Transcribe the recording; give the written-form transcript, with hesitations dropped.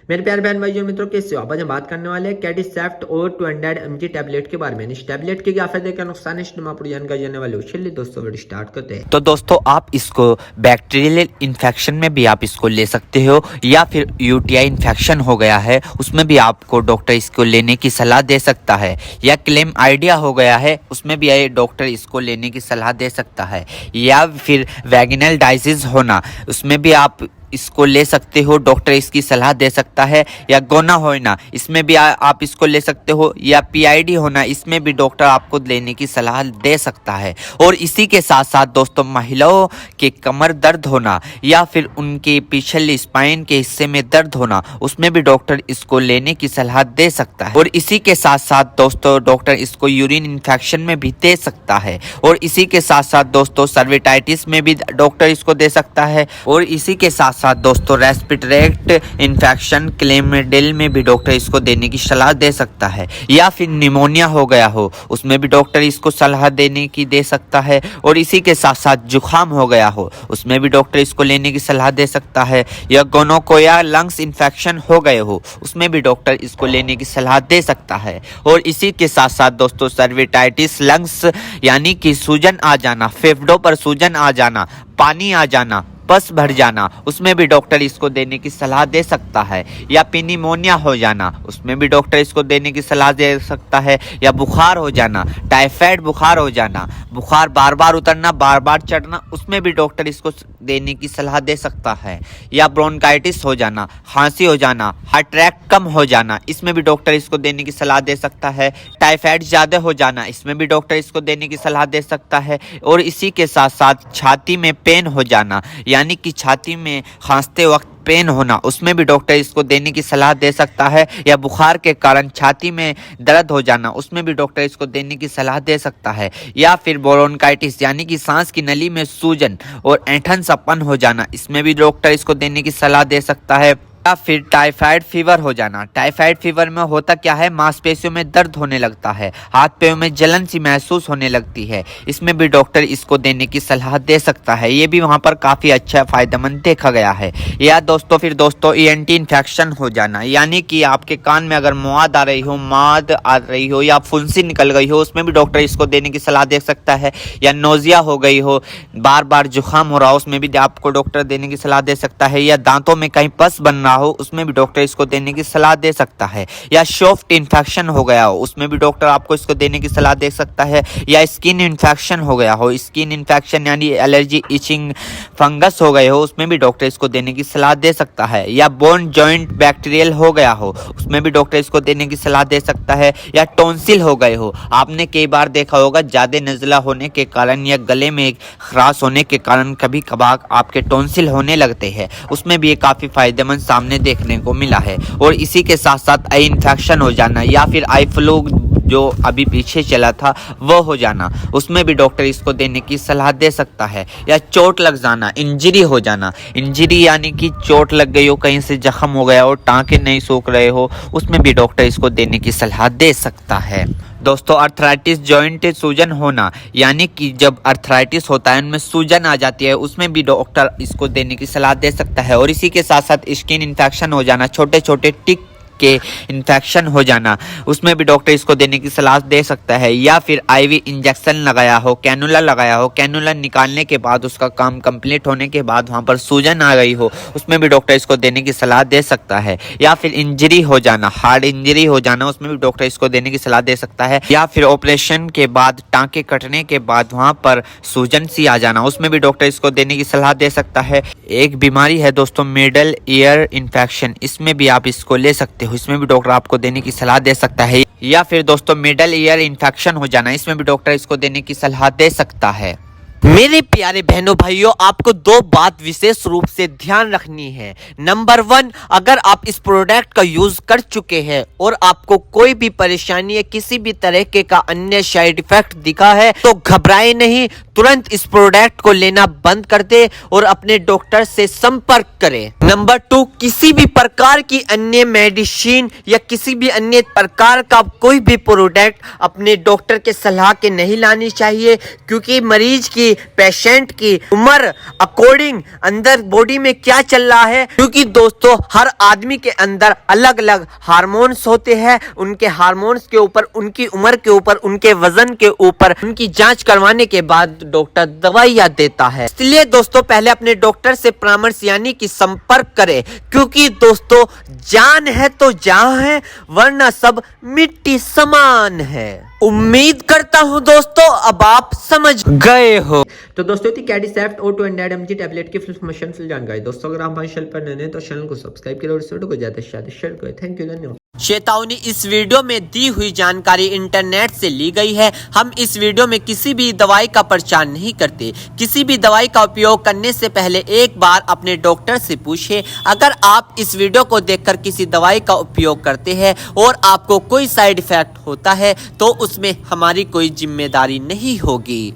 मेरे प्यारे बहन भाइयों मित्रों, कैसे हो आप? आज हम बात करने वाले हैं कैडिसेप्ट और 200 mg टैबलेट के बारे में। इस टैबलेट के क्या फायदे क्या नुकसान है, इस पूरी जानकारी जानने वाले हो। चलिए दोस्तों वीडियो स्टार्ट करते हैं। तो दोस्तों आप इसको बैक्टीरियल इन्फेक्शन में भी आप इसको ले सकते हो, या फिर यूटीआई इन्फेक्शन हो गया है उसमें भी आपको डॉक्टर इसको लेने की सलाह दे सकता है, या क्लेम आइडिया हो गया है उसमें भी डॉक्टर इसको लेने की सलाह दे सकता है, या फिर वैगिनल डाइसिस होना उसमें भी आप इसको ले सकते हो, डॉक्टर इसकी सलाह दे सकता है, या गोना होना इसमें भी आप इसको ले सकते हो, या पीआईडी होना इसमें भी डॉक्टर आपको लेने की सलाह दे सकता है। और इसी के साथ साथ दोस्तों महिलाओं के कमर दर्द होना या फिर उनके पिछले स्पाइन के हिस्से में दर्द होना उसमें भी डॉक्टर इसको लेने की सलाह दे सकता है। और इसी के साथ साथ दोस्तों डॉक्टर इसको यूरिन इन्फेक्शन में भी दे सकता है। और इसी के साथ साथ दोस्तों सर्विटाइटिस में भी डॉक्टर इसको दे सकता है। और इसी के साथ साथ दोस्तों रेस्पिरेटरी इन्फेक्शन क्लेमिडिल में भी डॉक्टर इसको देने की सलाह दे सकता है, या फिर निमोनिया हो गया हो उसमें भी डॉक्टर इसको सलाह देने की दे सकता है। और इसी के साथ साथ जुखाम हो गया हो उसमें भी डॉक्टर इसको लेने की सलाह दे सकता है, या गोनोकोया लंग्स इन्फेक्शन हो गए हो उसमें भी डॉक्टर इसको लेने की सलाह दे सकता है। और इसी के साथ साथ दोस्तों सर्विटाइटिस लंग्स यानी कि सूजन आ जाना, फेफड़ों पर सूजन आ जाना, पानी आ जाना, पस भर जाना उसमें भी डॉक्टर इसको देने की सलाह दे सकता है, या निमोनिया हो जाना उसमें भी डॉक्टर इसको देने की सलाह दे सकता है, या बुखार हो जाना, टाइफाइड बुखार हो जाना, बुखार बार बार उतरना बार बार चढ़ना उसमें भी डॉक्टर इसको देने की सलाह दे सकता है, या ब्रोंकाइटिस हो जाना, खांसी हो जाना, हार्ट अटैक कम हो जाना इसमें भी डॉक्टर इसको देने की सलाह दे सकता है, टाइफाइड ज़्यादा हो जाना इसमें भी डॉक्टर इसको देने की सलाह दे सकता है। और इसी के साथ साथ छाती में पेन हो जाना यानी कि छाती में खांसते वक्त पेन होना उसमें भी डॉक्टर इसको देने की सलाह दे सकता है, या बुखार के कारण छाती में दर्द हो जाना उसमें भी डॉक्टर इसको देने की सलाह दे सकता है, या फिर ब्रोंकाइटिस यानी कि सांस की नली में सूजन और ऐंठन सपन हो जाना इसमें भी डॉक्टर इसको देने की सलाह दे सकता है, या फिर टाइफाइड फीवर हो जाना। टाइफाइड फीवर में होता क्या है, मांसपेशियों में दर्द होने लगता है, हाथ पैरों में जलन सी महसूस होने लगती है, इसमें भी डॉक्टर इसको देने की सलाह दे सकता है। ये भी वहाँ पर काफ़ी अच्छा फायदेमंद देखा गया है। या दोस्तों फिर दोस्तों ईएनटी इन्फेक्शन हो जाना यानी कि आपके कान में अगर मौद आ रही हो, माद आ रही हो, या फुंसी निकल गई हो उसमें भी डॉक्टर इसको देने की सलाह दे सकता है, या नोजिया हो गई हो, बार बार जुकाम हो रहा हो उसमें भी आपको डॉक्टर देने की सलाह दे सकता है, या दांतों में कहीं पस बन रहा हो उसमें भी डॉक्टर इसको देने की सलाह दे सकता है, या सॉफ्ट इन्फेक्शन हो गया हो उसमें भी डॉक्टर आपको इसको देने की सलाह दे सकता है, या स्किन इन्फेक्शन हो गया हो, स्किन इन्फेक्शन यानी एलर्जी इचिंग फंगस हो गए हो उसमें भी डॉक्टर इसको देने की सलाह दे सकता है, या बोन जॉइंट बैक्टीरियल हो गया हो उसमें भी डॉक्टर इसको देने की सलाह दे सकता है, या टॉन्सिल हो गए हो। आपने कई बार देखा होगा ज़्यादा नज़ला होने के कारण या गले में खराश होने के कारण कभी कभार आपके टॉन्सिल होने लगते हैं उसमें भी ये काफ़ी फायदेमंद सामने देखने को मिला है। और इसी के साथ साथ आई इन्फेक्शन हो जाना या फिर आई फ्लू जो अभी पीछे चला था वो हो जाना उसमें भी डॉक्टर इसको देने की सलाह दे सकता है, या चोट लग जाना, इंजरी हो जाना, इंजरी यानी कि चोट लग गई हो, कहीं से जख्म हो गया हो, टांके नहीं सूख रहे हो उसमें भी डॉक्टर इसको देने की सलाह दे सकता है। दोस्तों अर्थराइटिस जॉइंट सूजन होना यानी कि जब अर्थराइटिस होता है उनमें सूजन आ जाती है उसमें भी डॉक्टर इसको देने की सलाह दे सकता है। और इसी के साथ साथ स्किन इन्फेक्शन हो जाना, छोटे छोटे टिक के इन्फेक्शन हो जाना उसमें भी डॉक्टर इसको देने की सलाह दे सकता है, या फिर आईवी इंजेक्शन लगाया हो, कैनुला लगाया हो, कैनुला निकालने के बाद उसका काम कंप्लीट होने के बाद वहाँ पर सूजन आ गई हो उसमें भी डॉक्टर इसको देने की सलाह दे सकता है, या फिर इंजरी हो जाना, हार्ड इंजरी हो जाना उसमें भी डॉक्टर इसको देने की सलाह दे सकता है, या फिर ऑपरेशन के बाद टाँके कटने के बाद वहाँ पर सूजन सी आ जाना उसमें भी डॉक्टर इसको देने की सलाह दे सकता है। एक बीमारी है दोस्तों मिडल ईयर इन्फेक्शन, इसमें भी आप इसको ले सकते हो, इसमें भी डॉक्टर आपको देने की सलाह दे सकता है। या फिर दोस्तों मिडल ईयर इन्फेक्शन हो जाना इसमें भी डॉक्टर इसको देने की सलाह दे सकता है। मेरे प्यारे बहनों भाइयों, आपको दो बात विशेष रूप से ध्यान रखनी है। नंबर 1, अगर आप इस प्रोडक्ट का यूज कर चुके हैं और आपको कोई भी परेशानी या किसी भी तरह के का अन्य साइड इफेक्ट दिखा है तो घबराए नहीं, तुरंत इस प्रोडक्ट को लेना बंद कर दे और अपने डॉक्टर से संपर्क करें। नंबर 2, किसी भी प्रकार की अन्य मेडिसिन या किसी भी अन्य प्रकार का कोई भी प्रोडक्ट अपने डॉक्टर के सलाह के नहीं लानी चाहिए, क्योंकि मरीज की, पेशेंट की उम्र अकॉर्डिंग अंदर बॉडी में क्या चल रहा है, क्योंकि दोस्तों हर आदमी के अंदर अलग अलग हार्मोन्स होते हैं। उनके हार्मोन्स के ऊपर, उनकी उम्र के ऊपर, उनके वजन के ऊपर उनकी जांच करवाने के बाद डॉक्टर दवाइयां देता है। इसलिए दोस्तों पहले अपने डॉक्टर से परामर्श यानी कि संपर्क करें, क्योंकि दोस्तों जान है तो जहां है, वरना सब मिट्टी समान है। उम्मीद करता हूं दोस्तों अब आप समझ गए हो। तो दोस्तों थी कैडिसेफ्ट और 200 mg टैबलेट की फुल इन्फॉर्मेशन, फुल जानकारी। दोस्तों अगर आप हमारे चैनल पर नए हैं तो चैनल को सब्सक्राइब करें और इस वीडियो को ज्यादा से ज्यादा शेयर करें। थैंक यू, धन्यवाद। चेतावनी, इस वीडियो में दी हुई जानकारी इंटरनेट से ली गई है। हम इस वीडियो में किसी भी दवाई का प्रचार नहीं करते। किसी भी दवाई का उपयोग करने से पहले एक बार अपने डॉक्टर से पूछें। अगर आप इस वीडियो को देखकर किसी दवाई का उपयोग करते हैं और आपको कोई साइड इफेक्ट होता है तो उसमें हमारी कोई जिम्मेदारी नहीं होगी।